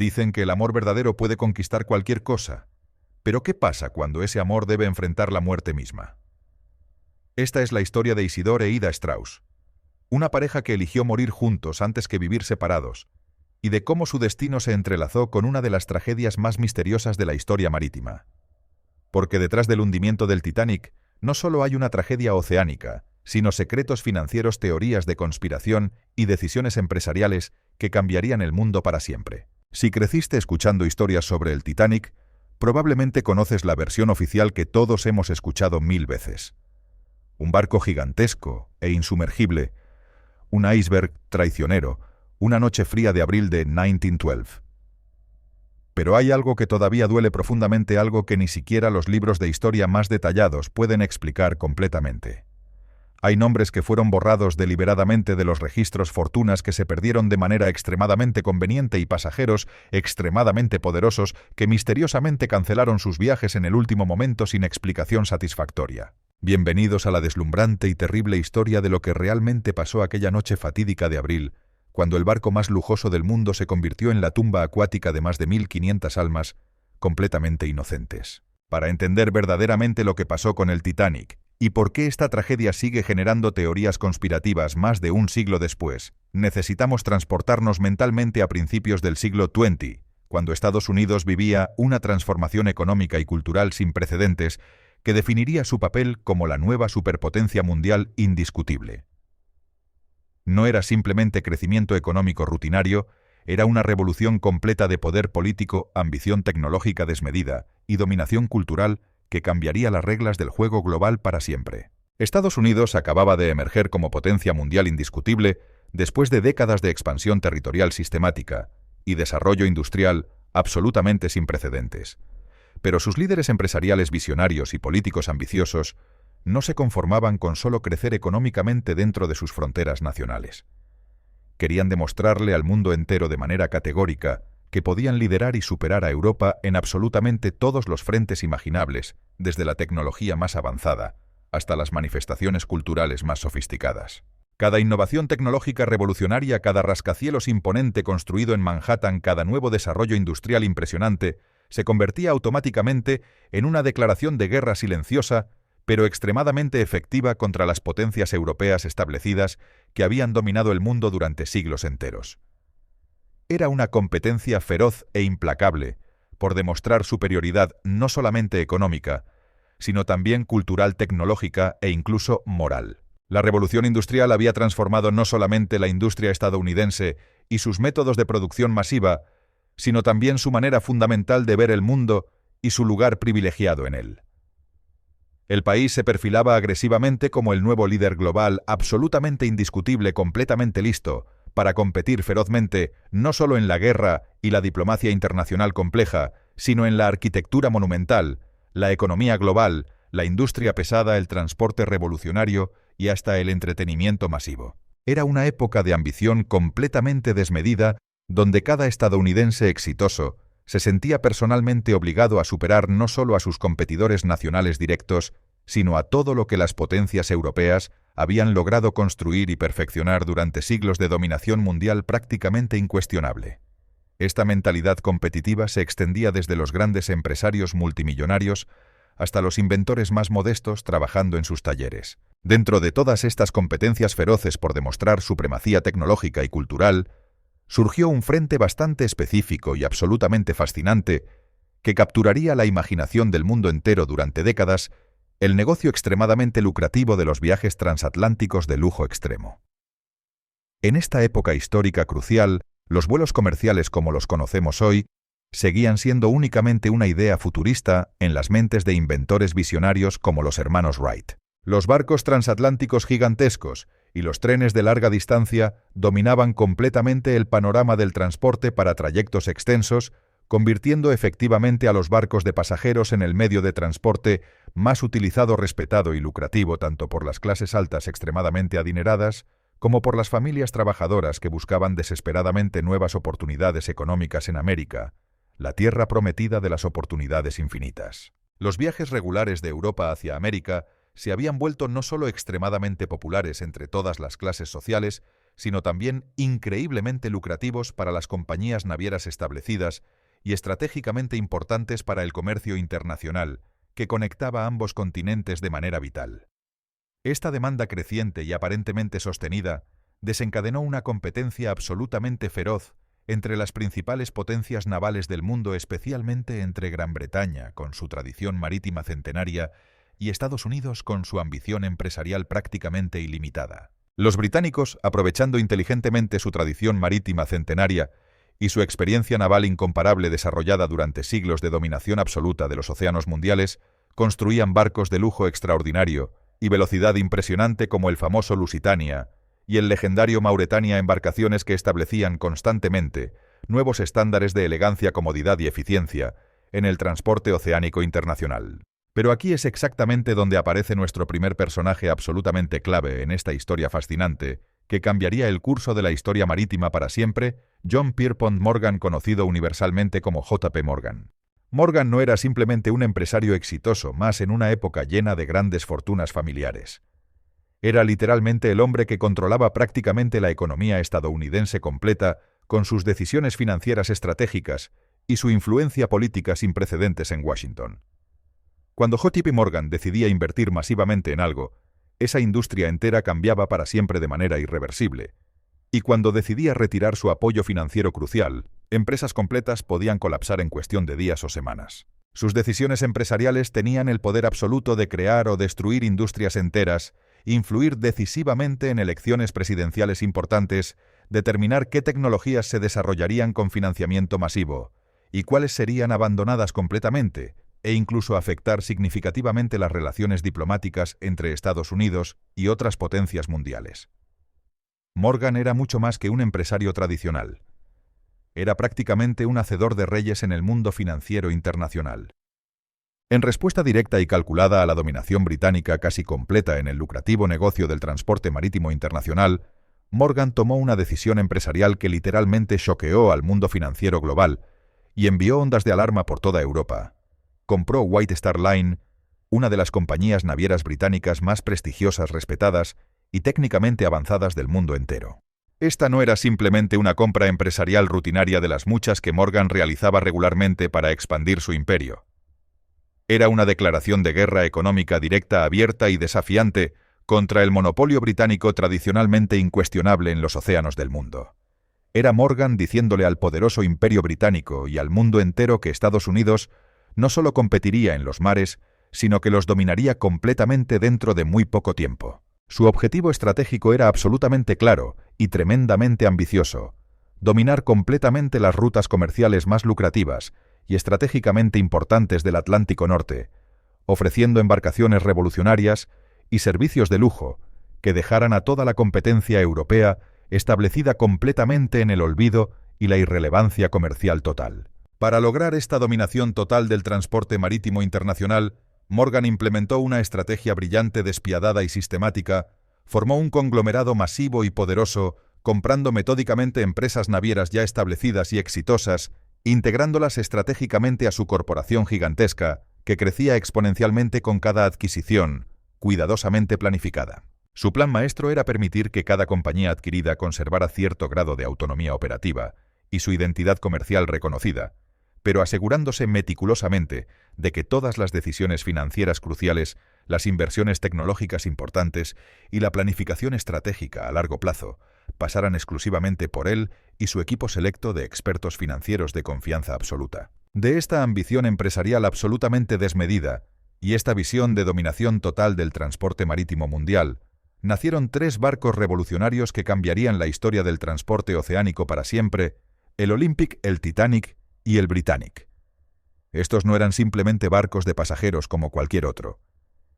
Dicen que el amor verdadero puede conquistar cualquier cosa, pero ¿qué pasa cuando ese amor debe enfrentar la muerte misma? Esta es la historia de Isidore e Ida Strauss, una pareja que eligió morir juntos antes que vivir separados, y de cómo su destino se entrelazó con una de las tragedias más misteriosas de la historia marítima. Porque detrás del hundimiento del Titanic no solo hay una tragedia oceánica, sino secretos financieros, teorías de conspiración y decisiones empresariales que cambiarían el mundo para siempre. Si creciste escuchando historias sobre el Titanic, probablemente conoces la versión oficial que todos hemos escuchado 1000 veces. Un barco gigantesco e insumergible, un iceberg traicionero, una noche fría de abril de 1912. Pero hay algo que todavía duele profundamente, algo que ni siquiera los libros de historia más detallados pueden explicar completamente. Hay nombres que fueron borrados deliberadamente de los registros, fortunas que se perdieron de manera extremadamente conveniente y pasajeros extremadamente poderosos que misteriosamente cancelaron sus viajes en el último momento sin explicación satisfactoria. Bienvenidos a la deslumbrante y terrible historia de lo que realmente pasó aquella noche fatídica de abril, cuando el barco más lujoso del mundo se convirtió en la tumba acuática de más de 1500 almas completamente inocentes. Para entender verdaderamente lo que pasó con el Titanic y por qué esta tragedia sigue generando teorías conspirativas más de un siglo después, necesitamos transportarnos mentalmente a principios del siglo XX, cuando Estados Unidos vivía una transformación económica y cultural sin precedentes que definiría su papel como la nueva superpotencia mundial indiscutible. No era simplemente crecimiento económico rutinario, era una revolución completa de poder político, ambición tecnológica desmedida y dominación cultural que cambiaría las reglas del juego global para siempre. Estados Unidos acababa de emerger como potencia mundial indiscutible después de décadas de expansión territorial sistemática y desarrollo industrial absolutamente sin precedentes. Pero sus líderes empresariales visionarios y políticos ambiciosos no se conformaban con solo crecer económicamente dentro de sus fronteras nacionales. Querían demostrarle al mundo entero de manera categórica que podían liderar y superar a Europa en absolutamente todos los frentes imaginables, desde la tecnología más avanzada hasta las manifestaciones culturales más sofisticadas. Cada innovación tecnológica revolucionaria, cada rascacielos imponente construido en Manhattan, cada nuevo desarrollo industrial impresionante, se convertía automáticamente en una declaración de guerra silenciosa, pero extremadamente efectiva contra las potencias europeas establecidas que habían dominado el mundo durante siglos enteros. Era una competencia feroz e implacable por demostrar superioridad no solamente económica, sino también cultural, tecnológica e incluso moral. La revolución industrial había transformado no solamente la industria estadounidense y sus métodos de producción masiva, sino también su manera fundamental de ver el mundo y su lugar privilegiado en él. El país se perfilaba agresivamente como el nuevo líder global, absolutamente indiscutible, completamente listo para competir ferozmente no solo en la guerra y la diplomacia internacional compleja, sino en la arquitectura monumental, la economía global, la industria pesada, el transporte revolucionario y hasta el entretenimiento masivo. Era una época de ambición completamente desmedida, donde cada estadounidense exitoso se sentía personalmente obligado a superar no solo a sus competidores nacionales directos, sino a todo lo que las potencias europeas habían logrado construir y perfeccionar durante siglos de dominación mundial prácticamente incuestionable. Esta mentalidad competitiva se extendía desde los grandes empresarios multimillonarios hasta los inventores más modestos trabajando en sus talleres. Dentro de todas estas competencias feroces por demostrar supremacía tecnológica y cultural, surgió un frente bastante específico y absolutamente fascinante que capturaría la imaginación del mundo entero durante décadas: el negocio extremadamente lucrativo de los viajes transatlánticos de lujo extremo. En esta época histórica crucial, los vuelos comerciales como los conocemos hoy seguían siendo únicamente una idea futurista en las mentes de inventores visionarios como los hermanos Wright. Los barcos transatlánticos gigantescos y los trenes de larga distancia dominaban completamente el panorama del transporte para trayectos extensos, convirtiendo efectivamente a los barcos de pasajeros en el medio de transporte más utilizado, respetado y lucrativo tanto por las clases altas extremadamente adineradas como por las familias trabajadoras que buscaban desesperadamente nuevas oportunidades económicas en América, la tierra prometida de las oportunidades infinitas. Los viajes regulares de Europa hacia América se habían vuelto no solo extremadamente populares entre todas las clases sociales, sino también increíblemente lucrativos para las compañías navieras establecidas y estratégicamente importantes para el comercio internacional, que conectaba ambos continentes de manera vital. Esta demanda creciente y aparentemente sostenida desencadenó una competencia absolutamente feroz entre las principales potencias navales del mundo, especialmente entre Gran Bretaña, con su tradición marítima centenaria, y Estados Unidos, con su ambición empresarial prácticamente ilimitada. Los británicos, aprovechando inteligentemente su tradición marítima centenaria y su experiencia naval incomparable desarrollada durante siglos de dominación absoluta de los océanos mundiales, construían barcos de lujo extraordinario y velocidad impresionante como el famoso Lusitania y el legendario Mauretania, embarcaciones que establecían constantemente nuevos estándares de elegancia, comodidad y eficiencia en el transporte oceánico internacional. Pero aquí es exactamente donde aparece nuestro primer personaje absolutamente clave en esta historia fascinante, que cambiaría el curso de la historia marítima para siempre, John Pierpont Morgan, conocido universalmente como J.P. Morgan. Morgan no era simplemente un empresario exitoso, más en una época llena de grandes fortunas familiares. Era literalmente el hombre que controlaba prácticamente la economía estadounidense completa con sus decisiones financieras estratégicas y su influencia política sin precedentes en Washington. Cuando J.P. Morgan decidía invertir masivamente en algo, esa industria entera cambiaba para siempre de manera irreversible. Y cuando decidía retirar su apoyo financiero crucial, empresas completas podían colapsar en cuestión de días o semanas. Sus decisiones empresariales tenían el poder absoluto de crear o destruir industrias enteras, influir decisivamente en elecciones presidenciales importantes, determinar qué tecnologías se desarrollarían con financiamiento masivo y cuáles serían abandonadas completamente, e incluso afectar significativamente las relaciones diplomáticas entre Estados Unidos y otras potencias mundiales. Morgan era mucho más que un empresario tradicional. Era prácticamente un hacedor de reyes en el mundo financiero internacional. En respuesta directa y calculada a la dominación británica casi completa en el lucrativo negocio del transporte marítimo internacional, Morgan tomó una decisión empresarial que literalmente choqueó al mundo financiero global y envió ondas de alarma por toda Europa. Compró White Star Line, una de las compañías navieras británicas más prestigiosas, respetadas y técnicamente avanzadas del mundo entero. Esta no era simplemente una compra empresarial rutinaria de las muchas que Morgan realizaba regularmente para expandir su imperio. Era una declaración de guerra económica directa, abierta y desafiante contra el monopolio británico tradicionalmente incuestionable en los océanos del mundo. Era Morgan diciéndole al poderoso imperio británico y al mundo entero que Estados Unidos no solo competiría en los mares, sino que los dominaría completamente dentro de muy poco tiempo. Su objetivo estratégico era absolutamente claro y tremendamente ambicioso: dominar completamente las rutas comerciales más lucrativas y estratégicamente importantes del Atlántico Norte, ofreciendo embarcaciones revolucionarias y servicios de lujo que dejaran a toda la competencia europea establecida completamente en el olvido y la irrelevancia comercial total. Para lograr esta dominación total del transporte marítimo internacional, Morgan implementó una estrategia brillante, despiadada y sistemática. Formó un conglomerado masivo y poderoso, comprando metódicamente empresas navieras ya establecidas y exitosas, integrándolas estratégicamente a su corporación gigantesca, que crecía exponencialmente con cada adquisición, cuidadosamente planificada. Su plan maestro era permitir que cada compañía adquirida conservara cierto grado de autonomía operativa y su identidad comercial reconocida, pero asegurándose meticulosamente de que todas las decisiones financieras cruciales, las inversiones tecnológicas importantes y la planificación estratégica a largo plazo pasaran exclusivamente por él y su equipo selecto de expertos financieros de confianza absoluta. De esta ambición empresarial absolutamente desmedida y esta visión de dominación total del transporte marítimo mundial, nacieron 3 barcos revolucionarios que cambiarían la historia del transporte oceánico para siempre: el Olympic, el Titanic y el Britannic. Estos no eran simplemente barcos de pasajeros como cualquier otro.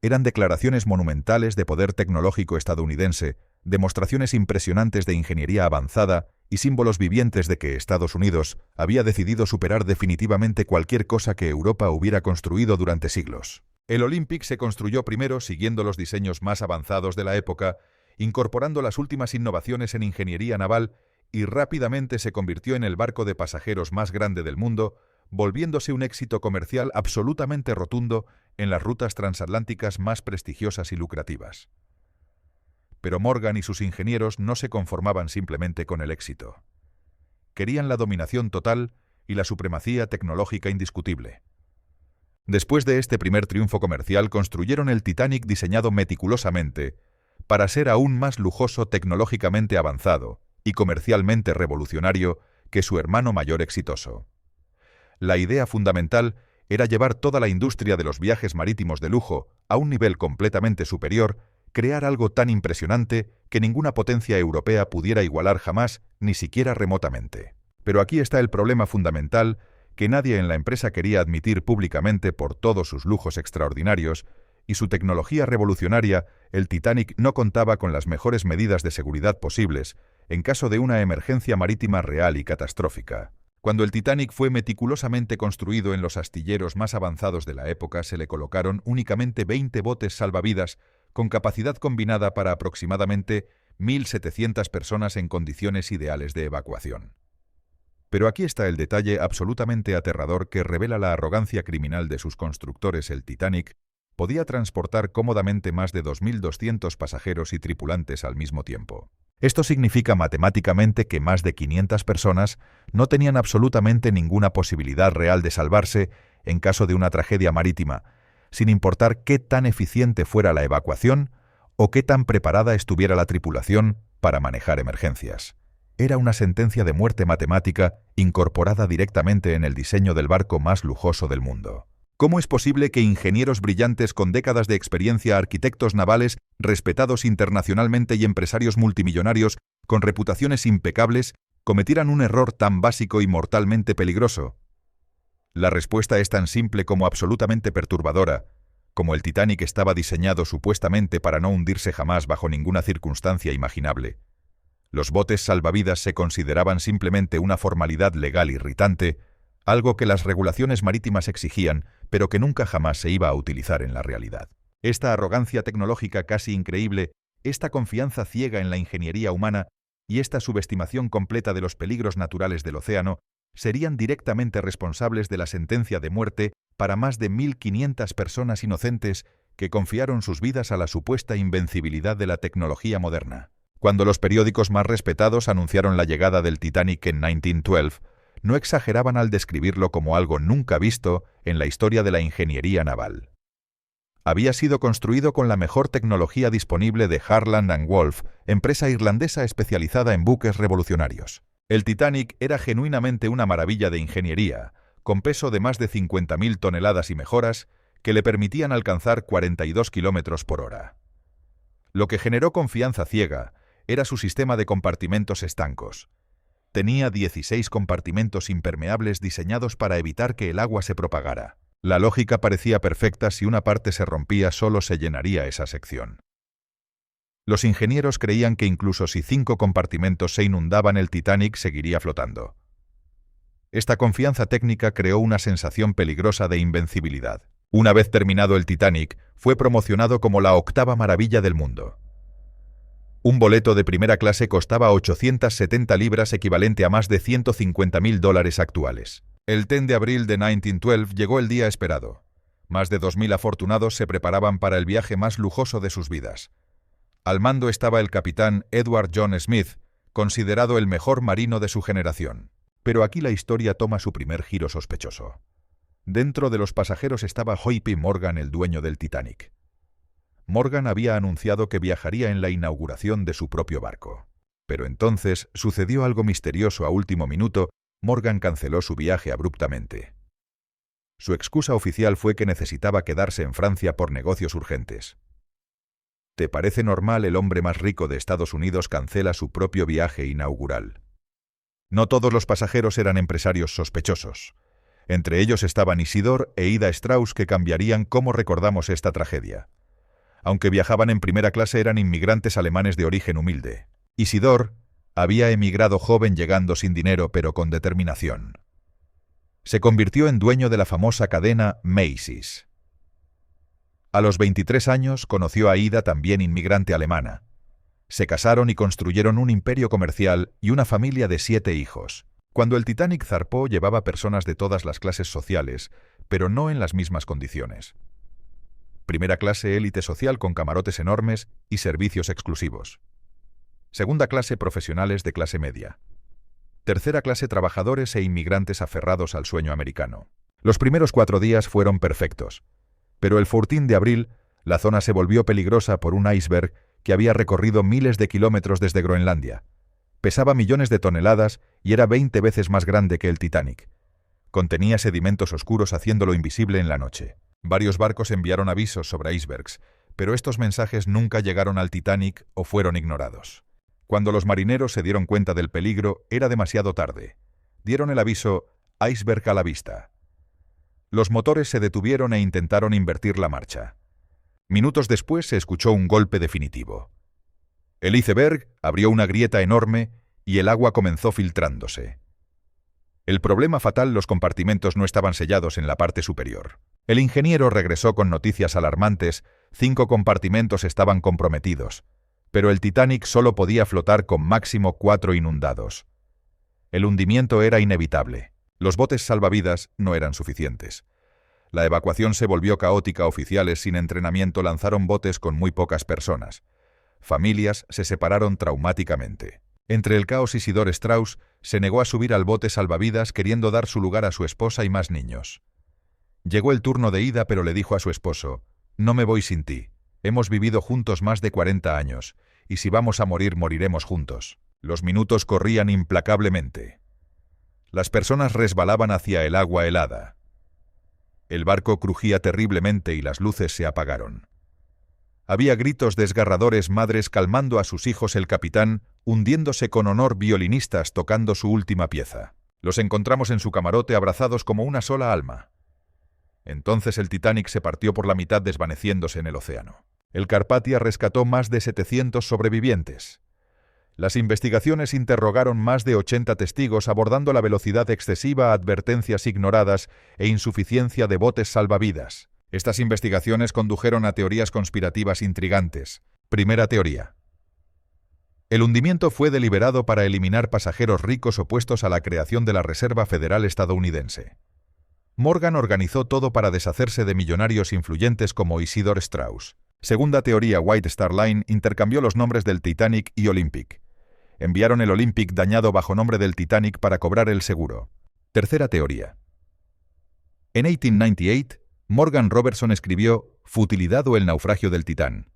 Eran declaraciones monumentales de poder tecnológico estadounidense, demostraciones impresionantes de ingeniería avanzada y símbolos vivientes de que Estados Unidos había decidido superar definitivamente cualquier cosa que Europa hubiera construido durante siglos. El Olympic se construyó primero siguiendo los diseños más avanzados de la época, incorporando las últimas innovaciones en ingeniería naval, y rápidamente se convirtió en el barco de pasajeros más grande del mundo, volviéndose un éxito comercial absolutamente rotundo en las rutas transatlánticas más prestigiosas y lucrativas. Pero Morgan y sus ingenieros no se conformaban simplemente con el éxito. Querían la dominación total y la supremacía tecnológica indiscutible. Después de este primer triunfo comercial, construyeron el Titanic diseñado meticulosamente para ser aún más lujoso, tecnológicamente avanzado y comercialmente revolucionario que su hermano mayor exitoso. La idea fundamental era llevar toda la industria de los viajes marítimos de lujo a un nivel completamente superior, crear algo tan impresionante que ninguna potencia europea pudiera igualar jamás, ni siquiera remotamente. Pero aquí está el problema fundamental que nadie en la empresa quería admitir públicamente por todos sus lujos extraordinarios y su tecnología revolucionaria. El Titanic no contaba con las mejores medidas de seguridad posibles en caso de una emergencia marítima real y catastrófica. Cuando el Titanic fue meticulosamente construido en los astilleros más avanzados de la época, se le colocaron únicamente 20 botes salvavidas con capacidad combinada para aproximadamente 1.700 personas en condiciones ideales de evacuación. Pero aquí está el detalle absolutamente aterrador que revela la arrogancia criminal de sus constructores. El Titanic podía transportar cómodamente más de 2.200 pasajeros y tripulantes al mismo tiempo. Esto significa matemáticamente que más de 500 personas no tenían absolutamente ninguna posibilidad real de salvarse en caso de una tragedia marítima, sin importar qué tan eficiente fuera la evacuación o qué tan preparada estuviera la tripulación para manejar emergencias. Era una sentencia de muerte matemática incorporada directamente en el diseño del barco más lujoso del mundo. ¿Cómo es posible que ingenieros brillantes con décadas de experiencia, arquitectos navales respetados internacionalmente y empresarios multimillonarios con reputaciones impecables cometieran un error tan básico y mortalmente peligroso? La respuesta es tan simple como absolutamente perturbadora. Como el Titanic estaba diseñado supuestamente para no hundirse jamás bajo ninguna circunstancia imaginable, los botes salvavidas se consideraban simplemente una formalidad legal irritante, algo que las regulaciones marítimas exigían, pero que nunca jamás se iba a utilizar en la realidad. Esta arrogancia tecnológica casi increíble, esta confianza ciega en la ingeniería humana y esta subestimación completa de los peligros naturales del océano serían directamente responsables de la sentencia de muerte para más de 1.500 personas inocentes que confiaron sus vidas a la supuesta invencibilidad de la tecnología moderna. Cuando los periódicos más respetados anunciaron la llegada del Titanic en 1912, no exageraban al describirlo como algo nunca visto en la historia de la ingeniería naval. Había sido construido con la mejor tecnología disponible de Harland & Wolff, empresa irlandesa especializada en buques revolucionarios. El Titanic era genuinamente una maravilla de ingeniería, con peso de más de 50.000 toneladas y mejoras que le permitían alcanzar 42 kilómetros por hora. Lo que generó confianza ciega era su sistema de compartimentos estancos. Tenía 16 compartimentos impermeables diseñados para evitar que el agua se propagara. La lógica parecía perfecta: si una parte se rompía, solo se llenaría esa sección. Los ingenieros creían que incluso si 5 compartimentos se inundaban, el Titanic seguiría flotando. Esta confianza técnica creó una sensación peligrosa de invencibilidad. Una vez terminado el Titanic, fue promocionado como la octava maravilla del mundo. Un boleto de primera clase costaba 870 libras, equivalente a más de $150.000 actuales. El 10 de abril de 1912 llegó el día esperado. Más de 2.000 afortunados se preparaban para el viaje más lujoso de sus vidas. Al mando estaba el capitán Edward John Smith, considerado el mejor marino de su generación. Pero aquí la historia toma su primer giro sospechoso. Dentro de los pasajeros estaba J.P. Morgan, el dueño del Titanic. Morgan había anunciado que viajaría en la inauguración de su propio barco. Pero entonces sucedió algo misterioso. A último minuto, Morgan canceló su viaje abruptamente. Su excusa oficial fue que necesitaba quedarse en Francia por negocios urgentes. ¿Te parece normal? El hombre más rico de Estados Unidos cancela su propio viaje inaugural. No todos los pasajeros eran empresarios sospechosos. Entre ellos estaban Isidore e Ida Strauss, que cambiarían cómo recordamos esta tragedia. Aunque viajaban en primera clase, eran inmigrantes alemanes de origen humilde. Isidore había emigrado joven, llegando sin dinero pero con determinación. Se convirtió en dueño de la famosa cadena Macy's. A los 23 años conoció a Ida, también inmigrante alemana. Se casaron y construyeron un imperio comercial y una familia de 7 hijos. Cuando el Titanic zarpó, llevaba personas de todas las clases sociales, pero no en las mismas condiciones. Primera clase élite social con camarotes enormes y servicios exclusivos. Segunda clase profesionales de clase media. Tercera clase trabajadores e inmigrantes aferrados al sueño americano. Los primeros 4 días fueron perfectos, pero el 14 de abril la zona se volvió peligrosa por un iceberg que había recorrido miles de kilómetros desde Groenlandia. Pesaba millones de toneladas y era 20 veces más grande que el Titanic. Contenía sedimentos oscuros haciéndolo invisible en la noche. Varios barcos enviaron avisos sobre icebergs, pero estos mensajes nunca llegaron al Titanic o fueron ignorados. Cuando los marineros se dieron cuenta del peligro, era demasiado tarde. Dieron el aviso «Iceberg a la vista». Los motores se detuvieron e intentaron invertir la marcha. Minutos después se escuchó un golpe definitivo. El iceberg abrió una grieta enorme y el agua comenzó filtrándose. El problema fatal: los compartimentos no estaban sellados en la parte superior. El ingeniero regresó con noticias alarmantes: 5 compartimentos estaban comprometidos, pero el Titanic solo podía flotar con máximo 4 inundados. El hundimiento era inevitable. Los botes salvavidas no eran suficientes. La evacuación se volvió caótica. Oficiales sin entrenamiento lanzaron botes con muy pocas personas. Familias se separaron traumáticamente. Entre el caos, Isidore Straus se negó a subir al bote salvavidas, queriendo dar su lugar a su esposa y más niños. Llegó el turno de Ida, pero le dijo a su esposo: «No me voy sin ti. Hemos vivido juntos más de 40 años, y si vamos a morir, moriremos juntos». Los minutos corrían implacablemente. Las personas resbalaban hacia el agua helada. El barco crujía terriblemente y las luces se apagaron. Había gritos desgarradores, madres calmando a sus hijos, el capitán hundiéndose con honor, violinistas tocando su última pieza. Los encontramos en su camarote abrazados como una sola alma. Entonces el Titanic se partió por la mitad, desvaneciéndose en el océano. El Carpathia rescató más de 700 sobrevivientes. Las investigaciones interrogaron más de 80 testigos, abordando la velocidad excesiva, advertencias ignoradas e insuficiencia de botes salvavidas. Estas investigaciones condujeron a teorías conspirativas intrigantes. Primera teoría. El hundimiento fue deliberado para eliminar pasajeros ricos opuestos a la creación de la Reserva Federal estadounidense. Morgan organizó todo para deshacerse de millonarios influyentes como Isidore Straus. Segunda teoría. White Star Line intercambió los nombres del Titanic y Olympic. Enviaron el Olympic dañado bajo nombre del Titanic para cobrar el seguro. Tercera teoría. En 1898, Morgan Robertson escribió «Futilidad o el naufragio del Titán»,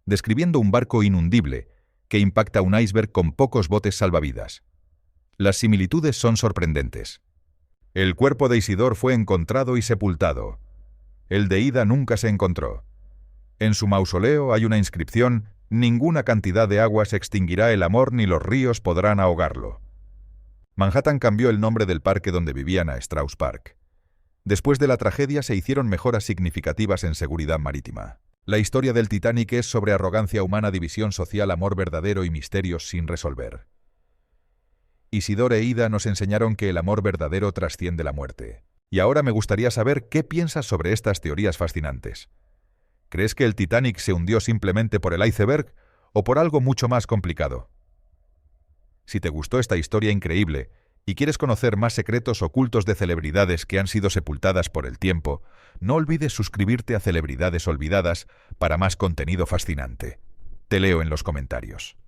describiendo un barco inundible que impacta un iceberg con pocos botes salvavidas. Las similitudes son sorprendentes. El cuerpo de Isidore fue encontrado y sepultado. El de Ida nunca se encontró. En su mausoleo hay una inscripción: «Ninguna cantidad de agua se extinguirá el amor, ni los ríos podrán ahogarlo». Manhattan cambió el nombre del parque donde vivían a Straus Park. Después de la tragedia se hicieron mejoras significativas en seguridad marítima. La historia del Titanic es sobre arrogancia humana, división social, amor verdadero y misterios sin resolver. Isidore e Ida nos enseñaron que el amor verdadero trasciende la muerte. Y ahora me gustaría saber qué piensas sobre estas teorías fascinantes. ¿Crees que el Titanic se hundió simplemente por el iceberg o por algo mucho más complicado? Si te gustó esta historia increíble y quieres conocer más secretos ocultos de celebridades que han sido sepultadas por el tiempo, no olvides suscribirte a Celebridades Olvidadas para más contenido fascinante. Te leo en los comentarios.